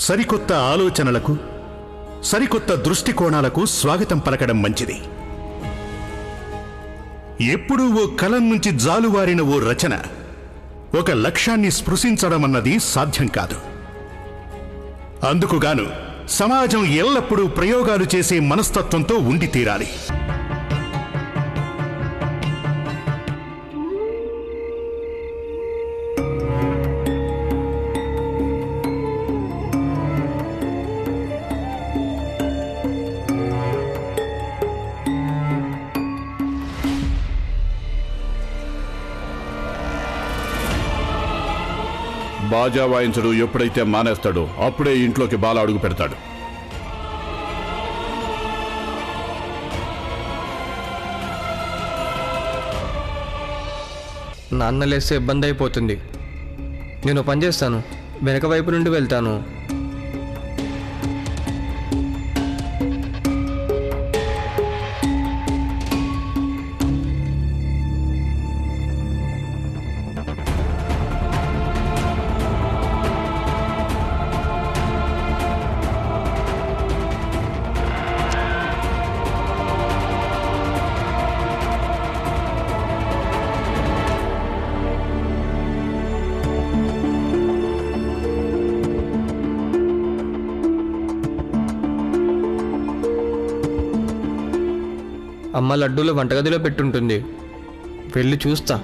సరికొత్త ఆలోచనలకు సరికొత్త దృష్టికోణాలకు స్వాగతం పలకడం మంచిది. ఎప్పుడూ ఓ కలం నుంచి జాలువారిన ఓ రచన ఒక లక్ష్యాన్ని స్పృశించడం అన్నది సాధ్యం కాదు. అందుకుగాను సమాజం ఎల్లప్పుడూ ప్రయోగాలు చేసే మనస్తత్వంతో ఉండి తీరాలి. బాజా వాయించడు ఎప్పుడైతే మానేస్తాడో అప్పుడే ఇంట్లోకి బాల అడుగు పెడతాడు. నాన్న లేస్తే ఇబ్బంది అయిపోతుంది. నేను పని చేస్తాను, వెనక వైపు నుండి వెళ్తాను. అమ్మ లడ్డూలు వంటగదిలో పెట్టుంటుంది, వెళ్ళి చూస్తా.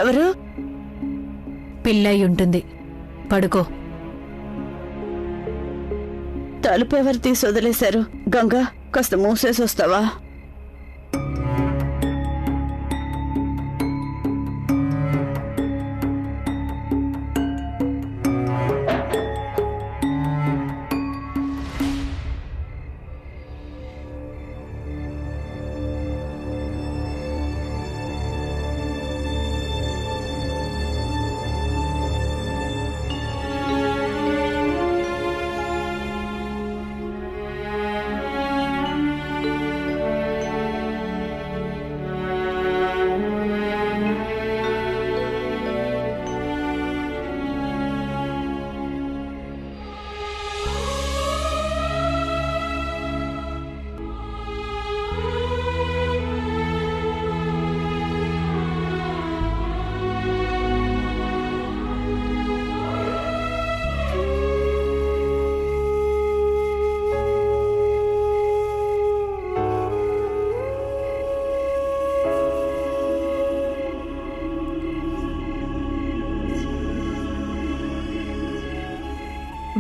ఎవరు? పిల్లయి ఉంటుంది, పడుకో. తలుపు ఎవరు తీసి వదిలేశారు? గంగా, కాస్త మూసేసి వస్తావా?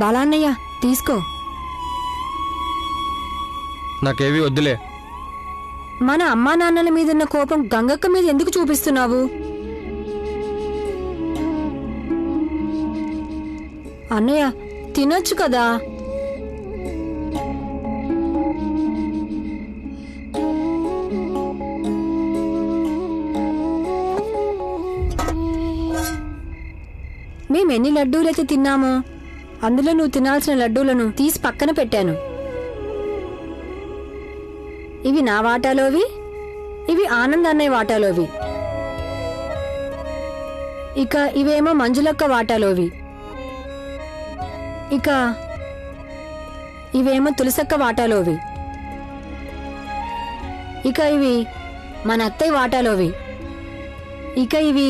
బాలాన్నయ్య, తీసుకో. నాకేవి వద్దులే. మన అమ్మా నాన్నల మీదున్న కోపం గంగక్క మీద ఎందుకు చూపిస్తున్నావు? అన్నయ్య, తినొచ్చు కదా. మేమెన్ని లడ్డూలైతే తిన్నామో అందులో నువ్వు తినాల్సిన లడ్డూలను తీసి పక్కన పెట్టాను. ఇవి నా వాటాలోవి, ఇవి ఆనంద్ అన్నయ్య వాటాలోవి. ఇక ఇవేమో మంజులక్క వాటాలోవి. ఇక ఇవేమో తులసక్క వాటాలోవి. ఇక ఇవి మన అత్తయ్య వాటాలోవి. ఇక ఇవి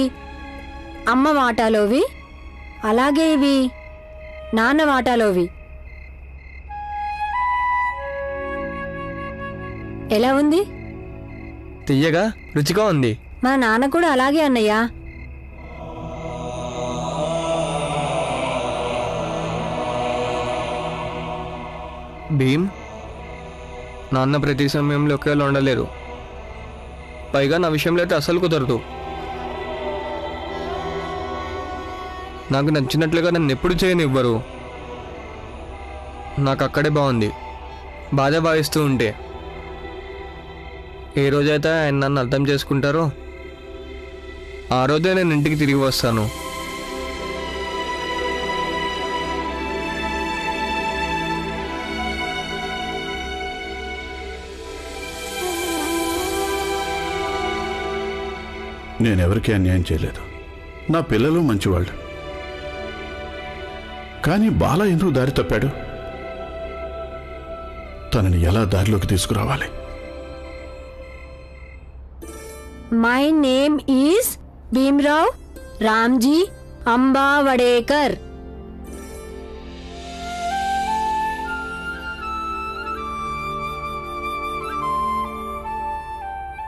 అమ్మ వాటాలోవి. అలాగే ఇవి నాన్న వాటాలోవి. ఎలా ఉంది? తియ్యగా, రుచిగా ఉంది. మా నాన్న కూడా అలాగే అన్నయ్య. భీమ్, నాన్న ప్రతి సమయంలో ఒకేలా ఉండలేరు. పైగా నా విషయంలో అయితే అసలు కుదరదు. నాకు నచ్చినట్లుగా నన్ను ఎప్పుడు చేయనివ్వరు. నాకు అక్కడే బాగుంది, బాధ భావిస్తూ ఉంటే. ఏ రోజైతే ఆయన నన్ను అర్థం చేసుకుంటారో ఆ రోజే నేను ఇంటికి తిరిగి వస్తాను. నేనెవరికీ అన్యాయం చేయలేదు. నా పిల్లలు మంచివాళ్ళు. కానీ బాల ఎందుకు దారి తప్పాడు? తనని ఎలా దారిలోకి తీసుకురావాలి? My name is Bhimrao Ramji Ambavadekar.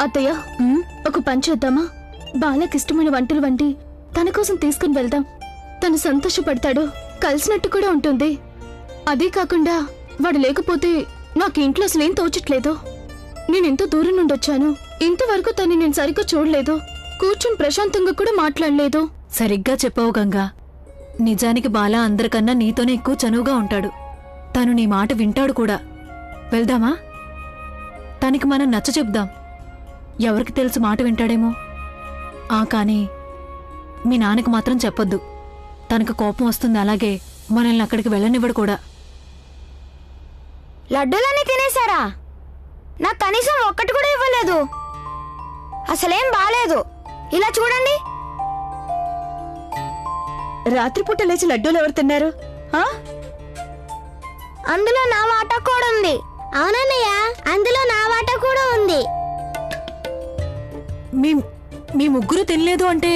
అత్తయ్య, ఒక పని చేద్దామా? బాలకిష్టమైన వంటలు వండి తన కోసం తీసుకుని వెళ్దాం. తను సంతోషపడతాడు, కలిసినట్టు కూడా ఉంటుంది. అదే కాకుండా వాడు లేకపోతే నాకు ఇంట్లో అసలేం తోచట్లేదు. నేనెంతో దూరం నుండి వచ్చాను. ఇంతవరకు తను నేను సరిగ్గా చూడలేదు. కూర్చుని ప్రశాంతంగా కూడా మాట్లాడలేదు. సరిగ్గా చెప్పావు గంగా. నిజానికి బాల అందరికన్నా నీతోనే ఎక్కువ చనువుగా ఉంటాడు. తను నీ మాట వింటాడు కూడా. వెళ్దామా? తనకి మనం నచ్చ చెప్దాం. ఎవరికి తెలుసు మాట వింటాడేమో. కానీ మీ నాన్నకి మాత్రం చెప్పొద్దు. తనకు కోపం వస్తుంది. అలాగే మనల్ని అక్కడికి వెళ్ళనివ్వడు కూడా. లడ్డూలన్నీ తినేశారా? నాకు కనీసం ఒక్కటి కూడా ఇవ్వలేదు. అసలేం బాలేదు. ఇలా చూడండి. రాత్రిపూట లేచి లడ్డూలు ఎవరు తిన్నారు? అందులో నా వాటా కూడా ఉంది. అవునన్నయ్య, అందులో నా వాటా కూడా ఉంది. మీ ముగ్గురు తినలేదు అంటే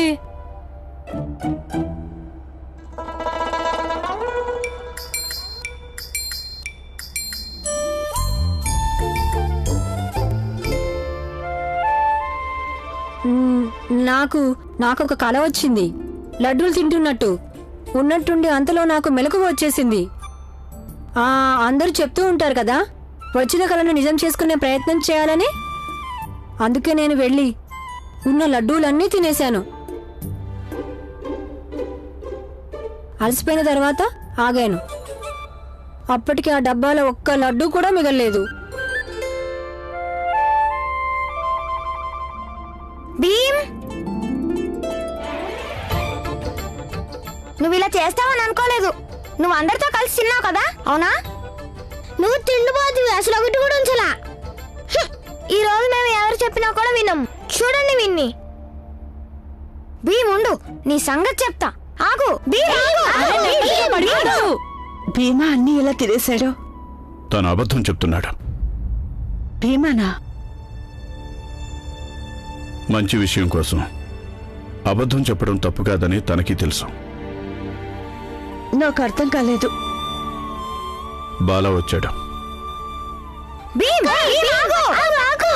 నాకొక కల వచ్చింది. లడ్డూలు తింటున్నట్టు ఉన్నట్టుండి అంతలో నాకు మెలకువ వచ్చేసింది. అందరూ చెప్తూ ఉంటారు కదా, వచ్చిన కలను నిజం చేసుకునే ప్రయత్నం చేయాలని. అందుకే నేను వెళ్ళి ఉన్న లడ్డూలన్నీ తినేశాను. అలసిపోయిన తర్వాత ఆగాను. అప్పటికి ఆ డబ్బాలో ఒక్క లడ్డూ కూడా మిగల్లేదు. భీమ్, నువ్వు ఇలా చేస్తావని అనుకోలేదు. నువ్వు అందరితో కలిసి తిన్నావు కదా, అవునా? నువ్వు తిండిపోతుంది. అసలు ఒకటి కూడా ఉంచలా. ఈ రోజు మేము ఎవరు చెప్పినా కూడా వినం. చూడండి విన్ని. భీమ్ ఉండు, నీ సంగతి చెప్తా. ఆగు భీమా అన్ని ఎలా తినేశాడు? తను అబద్ధం చెప్తున్నాడు. భీమానా? మంచి విషయం కోసం అబద్ధం చెప్పడం తప్పు కాదని తనకి తెలుసు. నాకు అర్థం కాలేదు. బాల వచ్చాడు. భీమ్, ఆగు, ఆగు, ఆగు.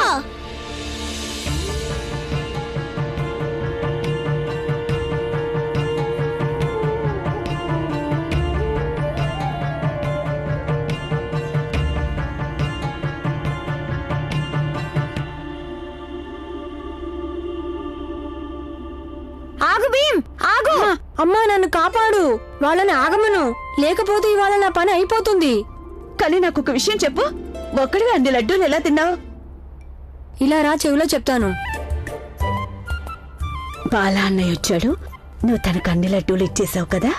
ఆగు భీమ్, ఆగు. అమ్మా, నన్ను కాపాడు. వాళ్ళని ఆగమను, లేకపోతే ఇవాళ నా పని అయిపోతుంది. కానీ నాకు ఒక విషయం చెప్పు. ఒక్కడివి అన్ని లడ్డూలు ఎలా తిన్నావు? ఇలా రా, చెవిలో చెప్తాను. బాలా అన్నయ్య వచ్చాడు. నువ్వు తనకు అన్ని లడ్డూలు ఇచ్చేసావు కదా?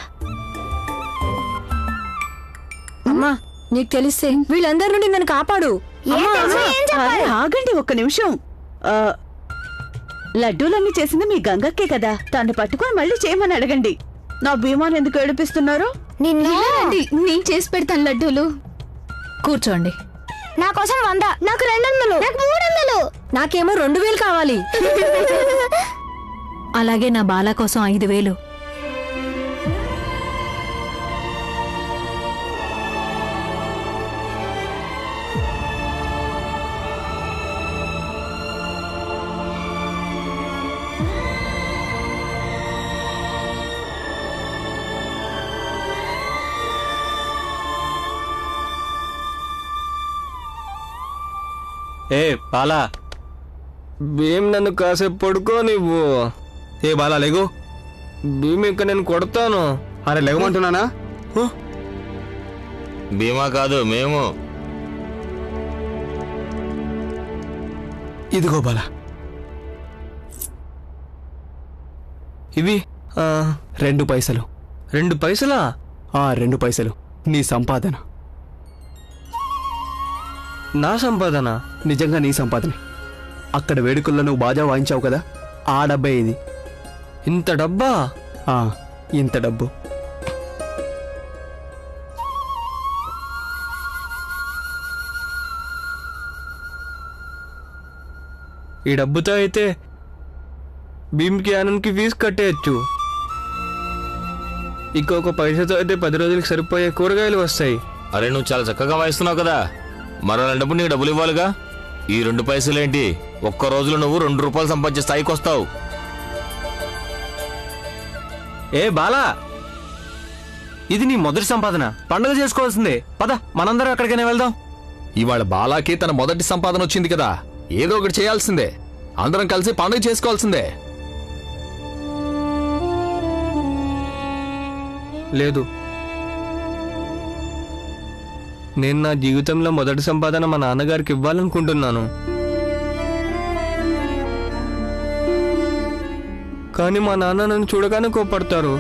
అమ్మా, నీకు తెలిస్తే వీళ్ళందరి నుండి నన్ను కాపాడు. అరే, ఆగండి ఒక్క నిమిషం. లడ్డూలన్నీ చేసింది మీ గంగక్కే కదా. తను పట్టుకొని మళ్ళీ చేయమని అడగండి. నా భీమాను ఎందుకు ఏడిపిస్తున్నారు? నేను చేసి పెడతాను లడ్డూలు. కూర్చోండి. నా కోసం 100, నాకు 200, నాకు 300. నాకేమో 2000 కావాలి. అలాగే నా బాల కోసం 5000. ఏ బాలా, భీమ్ నన్ను కాసేపు పడుకో నువ్వు. ఏ బాలా లేగు. భీమ్ ఇంకా నేను కొడతాను. అరే లేవమంటున్నానా? భీమా కాదు మేము. ఇదిగో బాల. ఇవి 2 పైసలు. 2 పైసలా? 2 పైసలు నీ సంపాదన. నా సంపాదన? నిజంగా నీ సంపాదన. అక్కడ వేడుకల్లో నువ్వు బాజా వాయించావు కదా, ఆ డబ్బే ఇది. ఇంత డబ్బా? ఇంత డబ్బు. ఈ డబ్బుతో అయితే భీమ్కి ఆనంద్కి ఫీజు కట్టేయచ్చు. ఇంకొక పైసతో అయితే 10 రోజులకి సరిపోయే కూరగాయలు వస్తాయి. అరే నువ్వు చాలా చక్కగా వాయిస్తున్నావు కదా, మరో డబ్బు నీకు డబ్బులు ఇవ్వాలిగా. ఈ 2 పైసలేంటి? ఒక్క రోజులో నువ్వు 2 రూపాయలు సంపాదించే స్థాయికి వస్తావు. ఏ బాలా, ఇది నీ మొదటి సంపాదన. పండుగ చేసుకోవాల్సిందే. పద మనందరం ఎక్కడికైనా వెళ్దాం. ఇవాళ బాలాకి తన మొదటి సంపాదన వచ్చింది కదా, ఏదో ఒకటి చేయాల్సిందే. అందరం కలిసి పండుగ చేసుకోవాల్సిందే. లేదు, నేను నా జీవితంలో మొదటి సంపాదన మా నాన్నగారికి ఇవ్వాలనుకుంటున్నాను. కానీ మా నాన్న నన్ను చూడగానే కోపడతారు.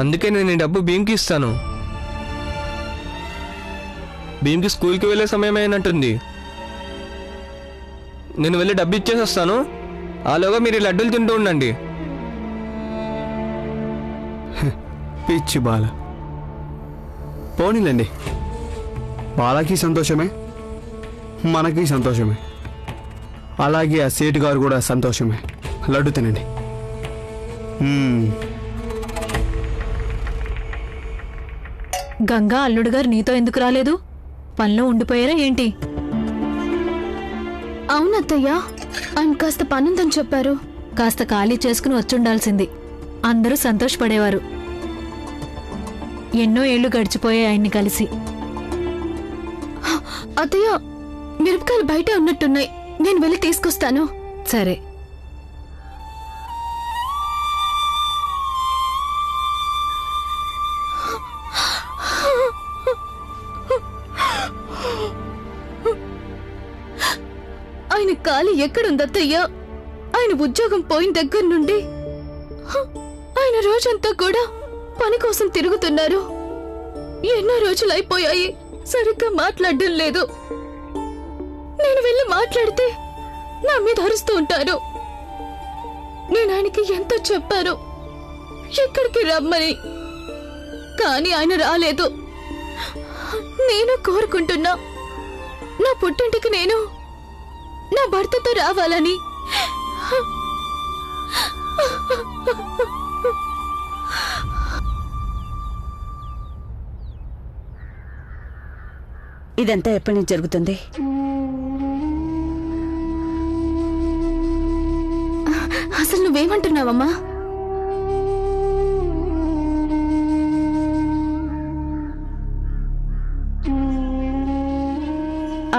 అందుకే నేను ఈ డబ్బు భీమ్కి ఇస్తాను. భీమ్కి స్కూల్కి వెళ్ళే సమయం అయినట్టుంది. నేను వెళ్ళి డబ్బు ఇచ్చేసి వస్తాను. ఆలోగా మీరు ఈ లడ్డూలు తింటూ ఉండండి. పిచ్చి బాల. పోనీలండి, బాలకి సంతోషమే, మనకి సంతోషమే, అలాగే ఆ సేటు గారు కూడా సంతోషమే. లడ్డు తినండి. గంగా అల్లుడు గారు నీతో ఎందుకు రాలేదు? పనిలో ఉండిపోయారా ఏంటి? అవునత్తయ్య, ఆయన కాస్త పనుందని చెప్పారు. కాస్త ఖాళీ చేసుకుని వచ్చుండాల్సింది. అందరూ సంతోషపడేవారు. ఎన్నో ఏళ్లు గడిచిపోయాయి ఆయన్ని కలిసి. అత్తయ్య, మిరపకాయలు బయటే ఉన్నట్టున్నాయి, నేను వెళ్ళి తీసుకొస్తాను. సరే. ఆయన ఖాళీ ఎక్కడుందత్తయ్య? ఆయన ఉద్యోగం పోయిన దగ్గర నుండి ఆయన రోజంతా కూడా పని కోసం తిరుగుతున్నారు. ఎన్నో రోజులు అయిపోయాయి, సరిగ్గా మాట్లాడడం లేదు. నేను వెళ్ళి మాట్లాడితే నా మీద అరుస్తూ ఉంటారు. నేను ఆయనకి ఎంతో చెప్పాను ఎక్కడికి రమ్మని, కానీ ఆయన రాలేదు. నేను కోరుకుంటున్నా నా పుట్టింటికి నేను నా భర్తతో రావాలని. ఇదంతా ఎప్పటి నుంచి జరుగుతుంది? అసలు నువ్వేమంటున్నావమ్మా?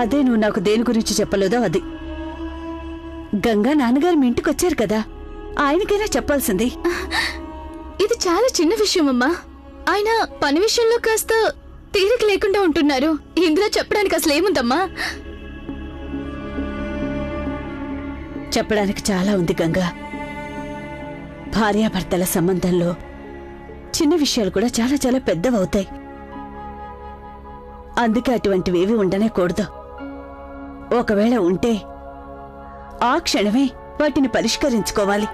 అదే నువ్వు నాకు దేని గురించి చెప్పలేదో అది. గంగా నాన్నగారు మీ ఇంటికి వచ్చారు కదా, ఆయనకైనా చెప్పాల్సింది. ఇది చాలా చిన్న విషయం అమ్మా. ఆయన పని విషయంలో కాస్త తీరిక లేకుండా ఉంటున్నారు. ఇందులో చెప్పడానికి అసలు ఏముందమ్మా? చెప్పడానికి చాలా ఉంది గంగా. భార్యాభర్తల సంబంధంలో చిన్న విషయాలు కూడా చాలా చాలా పెద్దవవుతాయి. అందుకే అటువంటివేవి ఉండనే కూడదు. ఒకవేళ ఉంటే ఆ క్షణమే వాటిని పరిష్కరించుకోవాలి.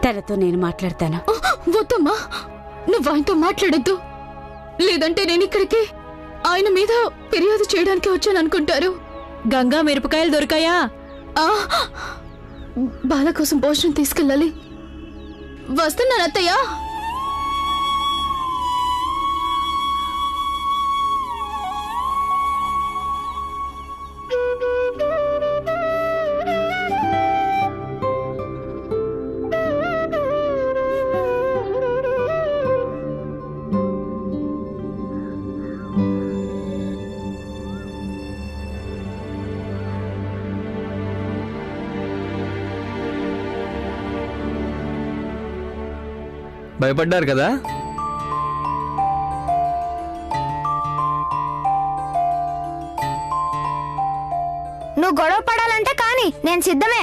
తనతో నేను మాట్లాడతాను. వద్దమ్మా, నువ్వు ఆయనతో మాట్లాడొద్దు. లేదంటే నేను ఇక్కడికి ఆయన మీద ఫిర్యాదు చేయడానికి వచ్చాను అనుకుంటారు. గంగా మిరపకాయలు దొరికాయా? బాల కోసం భోజనం తీసుకెళ్ళాలి. వస్తున్నాను అత్తయ్య. భయపడ్డారు కదా? నువ్వు గొడవ పడాలంటే కానీ నేను సిద్ధమే.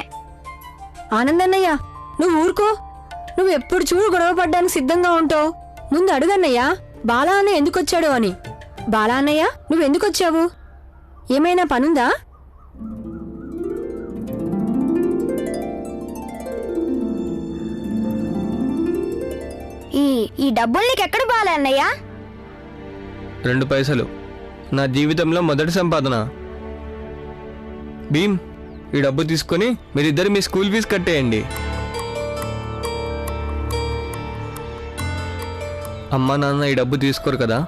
ఆనందన్నయ్య నువ్వు ఊరుకో. నువ్వు ఎప్పుడు చూడు గొడవ పడ్డానికి సిద్ధంగా ఉంటావు. ముందు అడుగన్నయ్య బాలా అన్నయ్య ఎందుకు వచ్చాడు అని. బాలా అన్నయ్య నువ్వెందుకు వచ్చావు? ఏమైనా పనుందా? ఈ డబ్బులు నీకెక్కడ బాలే అన్నయ్య? 2 పైసలు నా జీవితంలో మొదటి సంపాదన. భీమ్, ఈ డబ్బు తీసుకొని మీరిద్దరు మీ స్కూల్ ఫీజు కట్టేయండి. అమ్మా నాన్న ఈ డబ్బు తీసుకోరు కదా,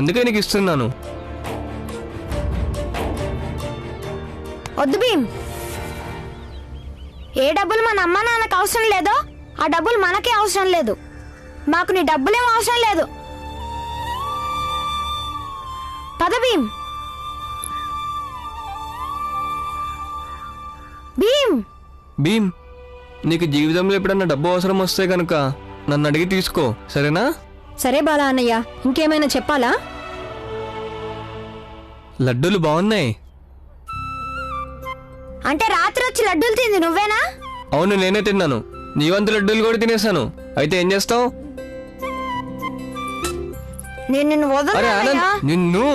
అందుకే నీకు ఇస్తున్నాను. వద్దు భీమ్. ఏ డబ్బులు మన అమ్మ నాన్నకు అవసరం లేదో ఆ డబ్బులు మనకే అవసరం లేదు. మాకు నీ డబ్బులేం అవసరం లేదు. పద భీమ్. భీమ్ భీమ్, నీకు జీవితంలో ఎప్పుడన్నా డబ్బు అవసరం వస్తే కనుక నన్ను అడిగి తీసుకో, సరేనా? సరే బాలా అన్నయ్య, ఇంకేమైనా చెప్పాలా? లడ్డూలు బాగున్నాయి. అంటే రాత్రి వచ్చి లడ్డూలు తింది నువ్వేనా? అవును, నేనే తిన్నాను. నీ వంతు లడ్డూలు కూడా తినేసాను. అయితే ఏం చేస్తావు? నేను నిన్ను అరే ఆనంద్, వదలను. నిన్ను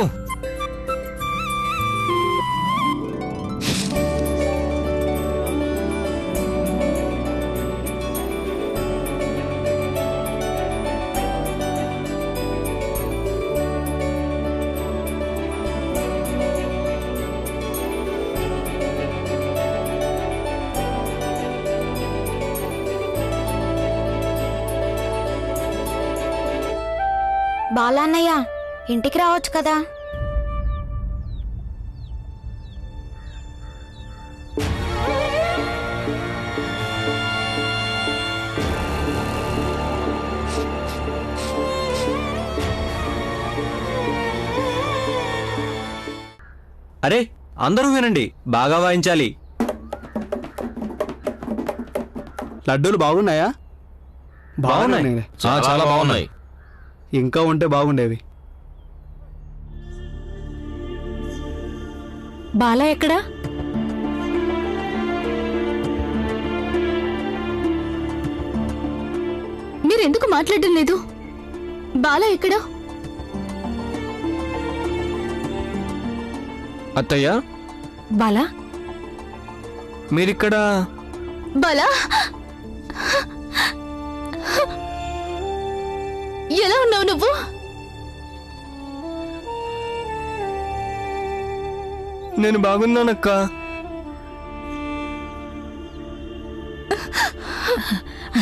బాలన్నయ్య ఇంటికి రావచ్చు కదా. అరే అందరూ వినండి, బాగా వాయించాలి. లడ్డూలు బాగున్నాయా? బాగున్నాయి. చాలా బాగున్నాయి. ఇంకా ఉంటే బాగుండేవి. బాలా ఎక్కడా? మీరెందుకు మాట్లాడడం లేదు? బాలా ఎక్కడా? అత్తయ్య, బాలా మీరిక్కడ? బాలా ఎలా ఉన్నావు నువ్వు? నేను బాగున్నానక్క.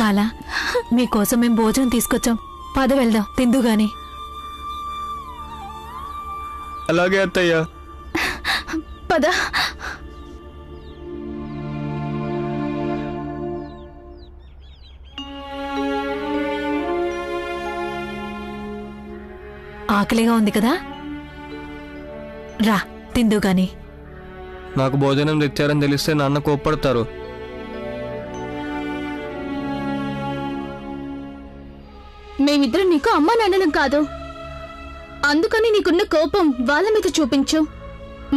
బాలా, మీకోసం మేము భోజనం తీసుకొచ్చాం. పద వెళ్దాం, తిందు గాని. అలాగే అత్తయ్య. పద. ఆకలిగా ఉంది కదా, రా తిందు గాని. నాకు భోజనం తెచ్చారని తెలిస్తే నాన్న కోప్పడతారు. మేమిద్దరం నీకు అమ్మా నాన్నలం కాదు, అందుకని నీకున్న కోపం వాళ్ళ మీద చూపించు.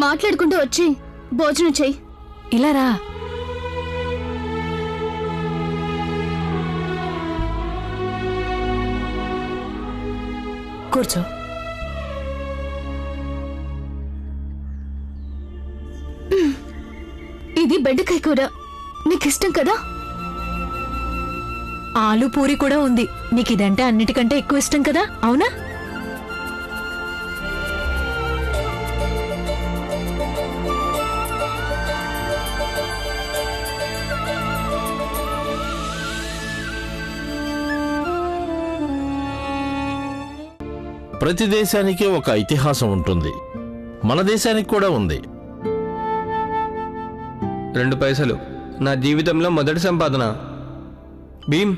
మాట్లాడుకుంటూ వచ్చి భోజనం చెయ్యి. ఇలా రా. కూర్చో. ఇది బెండకాయ కూర, నీకు ఇష్టం కదా? ఆలు పూరి కూడా ఉంది. నీకు ఇదంటే అన్నిటికంటే ఎక్కువ ఇష్టం కదా, అవునా? ప్రతి దేశానికి ఒక ఇతిహాసం ఉంటుంది. మన దేశానికి కూడా ఉంది. 2 పైసలు నా జీవితంలో మొదటి సంపాదన. భీమ్,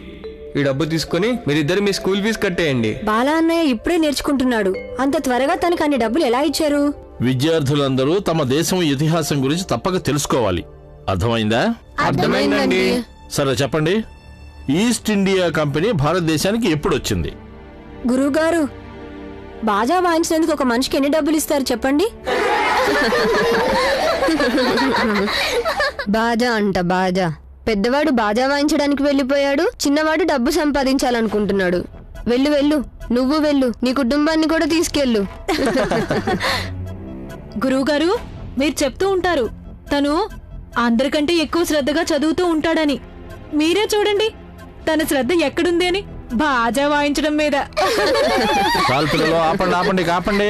ఈ డబ్బు తీసుకొని మీరిద్దరు మీ స్కూల్ ఫీజు కట్టేయండి. బాలా అన్నయ్య ఇప్పుడే నేర్చుకుంటున్నాడు. అంత త్వరగా తనకు అన్ని డబ్బులు ఎలా ఇచ్చారు? విద్యార్థులందరూ తమ దేశం ఇతిహాసం గురించి తప్పక తెలుసుకోవాలి. అర్థమైందా? అర్థమైందండి. సరే చెప్పండి. ఈస్ట్ ఇండియా కంపెనీ భారతదేశానికి ఎప్పుడు వచ్చింది? గురువుగారు, బాజా వాయించినందుకు ఒక మనిషికి ఎన్ని డబ్బులు ఇస్తారు చెప్పండి? బాజా అంట బాజా. పెద్దవాడు బాజా వాయించడానికి వెళ్ళిపోయాడు, చిన్నవాడు డబ్బు సంపాదించాలనుకుంటున్నాడు. వెళ్ళు వెళ్ళు, నువ్వు వెళ్ళు, నీ కుటుంబాన్ని కూడా తీసుకెళ్ళు. గురువుగారు, మీరు చెప్తూ ఉంటారు తను అందరికంటే ఎక్కువ శ్రద్ధగా చదువుతూ ఉంటాడని. మీరే చూడండి తన శ్రద్ధ ఎక్కడుంది అని, బాజా వాయించడం మీద. చాలు పిల్లలు, ఆపండి ఆపండి ఆపండి.